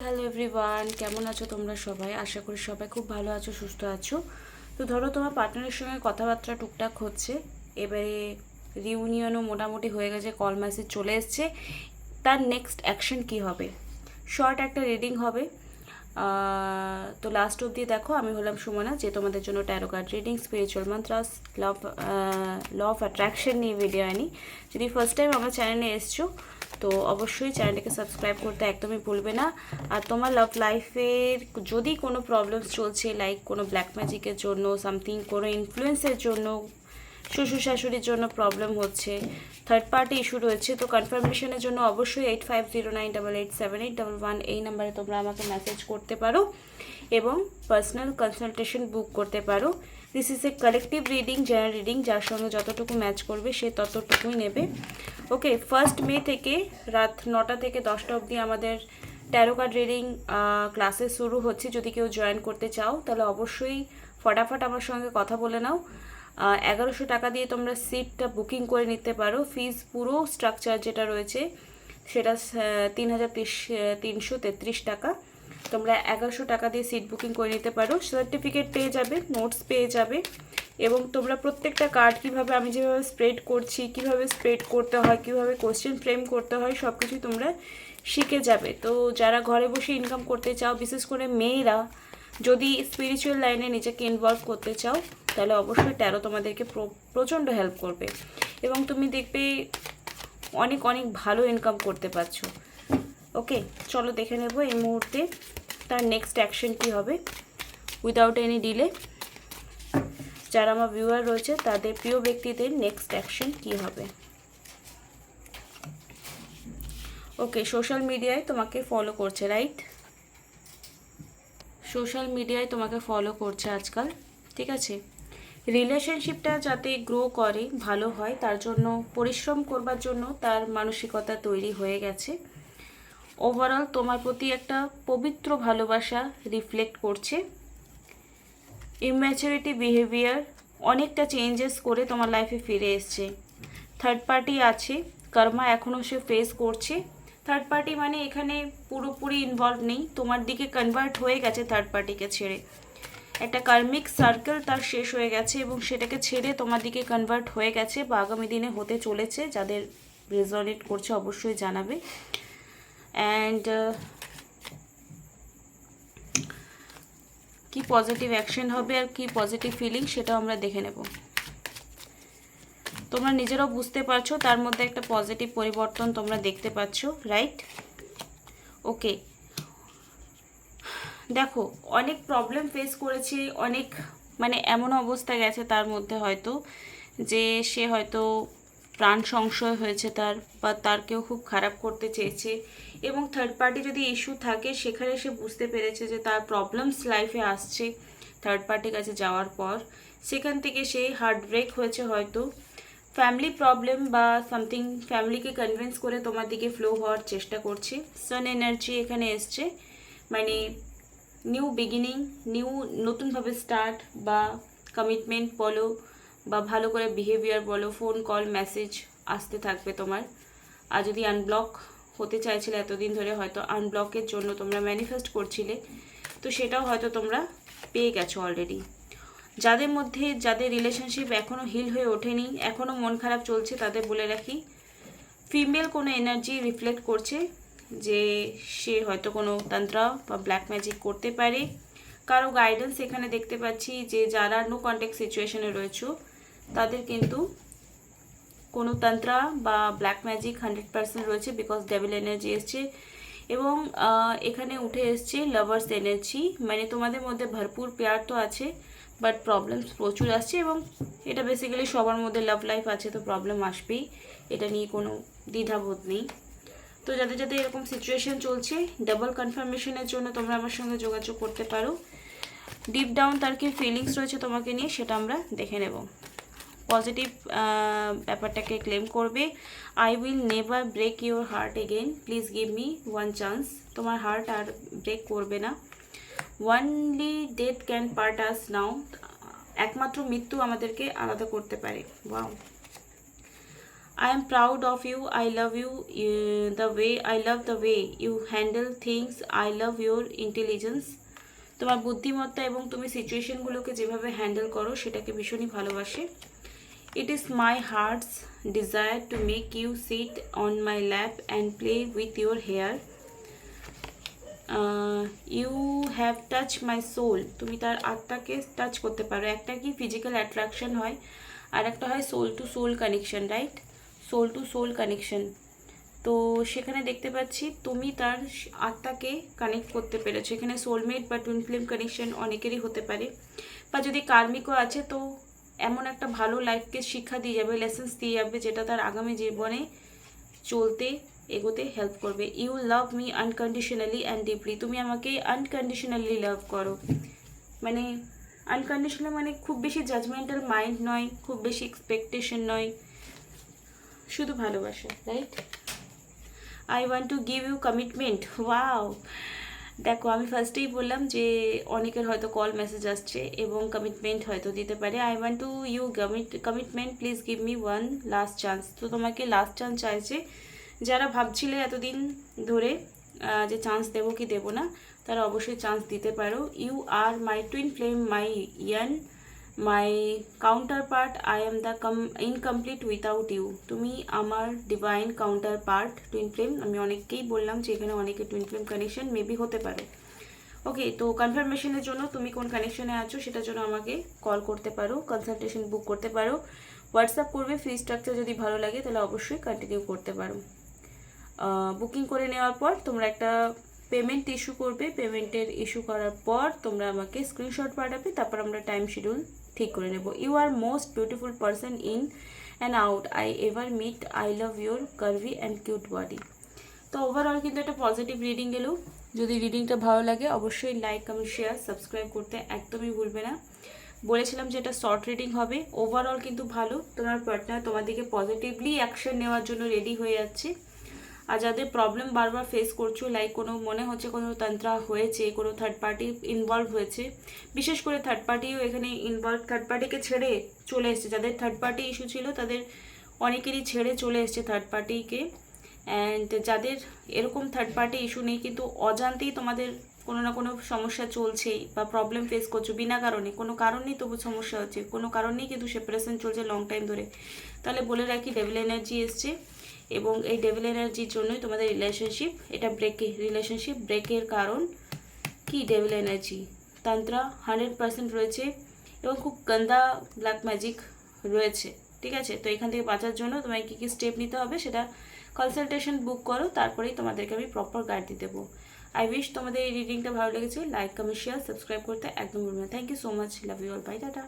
Hello everyone, কেমন আছো তোমরা সবাই? আশা করি সবাই খুব ভালো আছো, সুস্থ আছো। তো ধরো তোমার পার্টনারের সঙ্গে কথাবার্তা টুকটাক হচ্ছে, এবারে রিউনিয়নও মোটামুটি হয়ে গেছে, কল মেসেজ চলে এসছে। তার নেক্সট অ্যাকশন কি হবে? শর্ট একটা রিডিং হবে। তো লাস্ট অবধি দেখো। আমি হলাম সুমনা, যে তোমাদের জন্য tarot card reading, spiritual mantras, law of attraction নিয়ে ভিডিও আনি। যদি ফার্স্ট টাইম আমার চ্যানেলে এসছো তো অবশ্যই চ্যানেলটাকে সাবস্ক্রাইব করতে একদমই ভুলবে না। আর তোমার লাভ লাইফের যদি কোনো প্রবলেমস চলছে, লাইক কোনো ব্ল্যাক ম্যাজিকের জন্য, সামথিং কোনো ইনফ্লুয়েন্সের জন্য, শ্বশুর শাশুড়ির জন্য প্রবলেম হচ্ছে, থার্ড পার্টি ইস্যু রয়েছে, তো কনফার্মেশনের জন্য অবশ্যই 8509887811 এই নাম্বারে তোমরা আমাকে মেসেজ করতে পারো এবং পার্সোনাল কনসালটেশন বুক করতে পারো। This is a collective reading, general reading, যার সঙ্গে যতটুকু ম্যাচ করবে সে ততটুকুই নেবে। ওকে, 1 মে থেকে রাত 9টা থেকে 10টা অবধি আমাদের ট্যারো কার্ড রিডিং ক্লাসেস শুরু হচ্ছে। যদি কেউ জয়েন করতে চাও তাহলে অবশ্যই ফটাফট আমার সঙ্গে কথা বলে নাও। 1100 টাকা দিয়ে তোমরা সিটটা বুকিং করে নিতে পারো। ফিজ পুরো স্ট্রাকচার যেটা রয়েছে সেটা 3333 টাকা। তোমরা 1100 টাকা দিয়ে সিট বুকিং করে নিতে পারো। সার্টিফিকেট পেয়ে যাবে, নোটস পেয়ে যাবে এবং তোমরা প্রত্যেকটা কার্ড কীভাবে, আমি যেভাবে স্প্রেড করছি, কীভাবে স্প্রেড করতে হয়, কীভাবে কোশ্চেন ফ্রেম করতে হয়, সব কিছুই তোমরা শিখে যাবে। তো যারা ঘরে বসে ইনকাম করতে চাও, বিশেষ করে মেয়েরা যদি স্পিরিচুয়াল লাইনে নিজেকে ইনভলভ করতে চাও, তাহলে অবশ্যই ট্যারো তোমাদেরকে প্রচণ্ড হেল্প করবে এবং তুমি দেখবে অনেক অনেক ভালো ইনকাম করতে পারছো। ওকে, চলো দেখে নেব এই মুহূর্তে তার নেক্সট অ্যাকশন কী হবে উইদাউট এনি ডিলে। যারা আমার ভিউয়ার রয়েছে তাদের প্রিয় ব্যক্তিদের নেক্সট অ্যাকশন কী হবে। ওকে, সোশ্যাল মিডিয়ায় তোমাকে ফলো করছে, রাইট? সোশ্যাল মিডিয়ায় তোমাকে ফলো করছে আজকাল, ঠিক আছে। রিলেশনশিপটা যাতে গ্রো করে, ভালো হয়, তার জন্য পরিশ্রম করবার জন্য তার মানসিকতা তৈরি হয়ে গেছে। ওভারঅল তোমার প্রতি একটা পবিত্র ভালোবাসা রিফ্লেক্ট করছে। ইম্যাচুরিটি বিহেভিয়ার অনেকটা চেঞ্জেস করে তোমার লাইফে ফিরে এসছে। থার্ড পার্টি আছে, কর্মা এখনও সে ফেস করছে। থার্ড পার্টি মানে এখানে পুরোপুরি ইনভলভ নেই, তোমার দিকে কনভার্ট হয়ে গেছে থার্ড পার্টিকে ছেড়ে। একটা কার্মিক সার্কেল তার শেষ হয়ে গেছে এবং সেটাকে ছেড়ে তোমার দিকে কনভার্ট হয়ে গেছে বা আগামী দিনে হতে চলেছে। যাদের রেজনেট করছে অবশ্যই জানাবে। অ্যান্ড কি পজিটিভ অ্যাকশন হবে আর কি পজিটিভ ফিলিং সেটাও আমরা দেখে নেব। তোমরা নিজেরাও বুঝতে পারছো তার মধ্যে একটা পজিটিভ পরিবর্তন তোমরা দেখতে পাচ্ছ, রাইট? ওকে, দেখো অনেক প্রবলেম ফেস করেছে, অনেক মানে এমন অবস্থা গেছে তার মধ্যে হয়তো যে সে হয়তো প্রাণ সংশয় হয়েছে তার, বা তার কেউ খুব খারাপ করতে চেয়েছে এবং থার্ড পার্টি যদি ইস্যু থাকে সেখানে সে বুঝতে পেরেছে যে তার প্রবলেমস লাইফে আসছে থার্ড পার্টির কাছে যাওয়ার পর। সেখান থেকে সে হার্ট ব্রেক হয়েছে হয়তো, ফ্যামিলি প্রবলেম বা সামথিং, ফ্যামিলিকে কনভিন্স করে তোমার দিকে ফ্লো হওয়ার চেষ্টা করছে। সান এনার্জি এখানে এসছে, মানে নিউ বিগিনিং, নতুনভাবে স্টার্ট বা কমিটমেন্ট বলো বা ভালো করে বিহেভিয়ার বলো, ফোন কল মেসেজ আসতে থাকবে তোমার। আর যদি আনব্লক হতে চাইছিলে এতদিন ধরে, হয়তো আনব্লকের জন্য তোমরা ম্যানিফেস্ট করছিলে, তো সেটাও হয়তো তোমরা পেয়ে গেছো অলরেডি। যাদের মধ্যে, যাদের রিলেশনশিপ এখনও হিল হয়ে ওঠেনি, এখনও মন খারাপ চলছে, তাদের বলে রাখি ফিমেল কোনো এনার্জি রিফ্লেক্ট করছে যে সে হয়তো কোনো তন্ত্র বা ব্ল্যাক ম্যাজিক করতে পারে। কারো গাইডেন্স এখানে দেখতে পাচ্ছি যে যারা নো কন্ট্যাক্ট সিচুয়েশনে রয়েছে তাদের কিন্তু কোনো তন্ত্র বা ব্ল্যাক ম্যাজিক 100% রয়েছে, বিকজ ডেভিল এনার্জি এসছে এবং এখানে উঠে এসছে লাভার্স এনার্জি। মানে তোমাদের মধ্যে ভরপুর প্যার তো আছে, বাট প্রবলেমস প্রচুর আসছে এবং এটা বেসিক্যালি সবার মধ্যে লাভ লাইফ আছে, তো প্রবলেম আসবেই, এটা নিয়ে কোনো দ্বিধাবোধ নেই। তো যাদের যাদের এরকম সিচুয়েশন চলছে, ডাবল কনফার্মেশনের জন্য তোমরা আমার সঙ্গে যোগাযোগ করতে পারো। ডিপ ডাউন তার কি ফিলিংস রয়েছে তোমাকে নিয়ে সেটা আমরা দেখে নেব। পজিটিভ ব্যাপারটাকে ক্লেম করবে। I will never break your heart again, please give me one chance. তোমার হার্ট আর ব্রেক করবে না। Only death can part us now, একমাত্র মৃত্যু আমাদেরকে আলাদা করতে পারে। Wow. I am proud of you. I love you. The way I love the way you handle things. I love your intelligence. তোমার বুদ্ধিমত্তা এবং তুমি সিচুয়েশনগুলোকে যেভাবে হ্যান্ডেল করো সেটাকে ভীষণই ভালোবাসে। It is my heart's desire to make you sit on my lap and play with your hair. You have touched my soul. তুমি তার আত্মাকে টাচ করতে পারো। একটা কি ফিজিক্যাল অ্যাট্রাকশন হয়, আর একটা হয় soul to soul connection, right? Soul to soul connection. তো সেখানে দেখতে পাচ্ছি তুমি তার আত্মাকে কানেক্ট করতে পেরেছো। এখানে সোলমেট বা টুইন ফ্লেম কানেকশন অনেকেরই হতে পারে, বা যদি কার্মিকও আছে তো এমন একটা ভালো লাইফকে শিক্ষা দিয়ে যাবে, লেসেন্স দিয়ে যাবে, যেটা তার আগামী জীবনে চলতে এগোতে হেল্প করবে। You love me unconditionally and deeply. তুমি আমাকে আনকন্ডিশনালি লাভ করো, মানে আনকন্ডিশনাল মানে খুব বেশি জাজমেন্টাল মাইন্ড নয়, খুব বেশি এক্সপেকটেশন নয়, শুধু ভালোবাসা, right? I want to give you commitment. Wow, দেখো আমি ফার্স্টেই বললাম যে অনেকের হয়তো কল মেসেজ আসছে এবং কমিটমেন্ট হয়তো দিতে পারে। I want to you commitment, please give me one last chance. তো তোমাকে লাস্ট চান্স চাইছে। যারা ভাবছিলে এতদিন ধরে যে চান্স দেবো কি দেবো না, তারা অবশ্যই চান্স দিতে পারো। You are my twin flame, my yang, my counterpart. I am the incomplete without you. তুমি আমার divine counterpart, twin flame. আমি অনেককেই বললাম যে এখানে অনেকে টুইন ফ্লেম কানেকশন মেবি হতে পারে। ওকে, তো কনফার্মেশনের জন্য তুমি কোন কানেকশনে আছো সেটার জন্য আমাকে কল করতে পারো, কনসালটেশন বুক করতে পারো, হোয়াটসঅ্যাপ করবে। ফ্রি স্ট্রাকচার যদি ভালো লাগে তাহলে অবশ্যই কন্টিনিউ করতে পারো। বুকিং করে নেওয়ার পর তোমরা একটা পেমেন্ট ইস্যু করবে। পেমেন্টের ইস্যু করার পর তোমরা আমাকে স্ক্রিনশট পাঠাবে, তারপর আমরা টাইম শিডিউল ঠিক করে নেব। You are most beautiful person in and out I ever meet. I love your curvy and cute body. তো ওভারঅল কিন্তু একটা পজিটিভ রিডিং এলো। যদি রিডিংটা ভালো লাগে অবশ্যই লাইক, কমেন্ট, শেয়ার, সাবস্ক্রাইব করতে একদমই ভুলবে না। বলেছিলাম যে এটা শর্ট রিডিং হবে। ওভারঅল কিন্তু ভালো, তোমার পার্টনার তোমার দিকে পজিটিভলি অ্যাকশন নেওয়ার জন্য রেডি হয়ে যাচ্ছে। আর যাদের প্রবলেম বারবার ফেস করছো, লাইক কোনো মনে হচ্ছে কোনো তন্ত্রা হয়েছে, কোনো থার্ড পার্টি ইনভলভ হয়েছে, বিশেষ করে থার্ড পার্টিও এখানে ইনভলভ, থার্ড পার্টিকে ছেড়ে চলে এসছে। যাদের থার্ড পার্টি ইস্যু ছিল তাদের অনেকেরই ছেড়ে চলে এসছে থার্ড পার্টিকে। অ্যান্ড যাদের এরকম থার্ড পার্টি ইস্যু নেই কিন্তু অজান্তেই তোমাদের কোনো না কোনো সমস্যা চলছেই বা প্রবলেম ফেস করছো বিনা কারণে, কোনো কারণ নেই তবু সমস্যা হচ্ছে, কোনো কারণ নেই কিন্তু সেপারেশন চলছে লং টাইম ধরে, তাহলে বলে রাখি ডেভিল এনার্জি এসছে। এবং এই ডেভিল এনার্জির জন্যই তোমাদের রিলেশনশিপ রিলেশনশিপ ব্রেকের কারণ কি? ডেভিল এনার্জি, তন্ত্রা 100% রয়েছে এবং খুব গন্দা ব্ল্যাক ম্যাজিক রয়েছে। ঠিক আছে, তো এখান থেকে বাঁচার জন্য তোমায় কী কী স্টেপ নিতে হবে সেটা কনসালটেশন বুক করো, তারপরেই তোমাদেরকে আমি প্রপার গাইড দিয়ে দেবো। আই উইশ তোমাদের এই রিডিংটা ভালো লেগেছে। লাইক, কমেন্ট, শেয়ার, সাবস্ক্রাইব করতে একদম ভুলবে না। Thank you so much, love you all, bye, tata.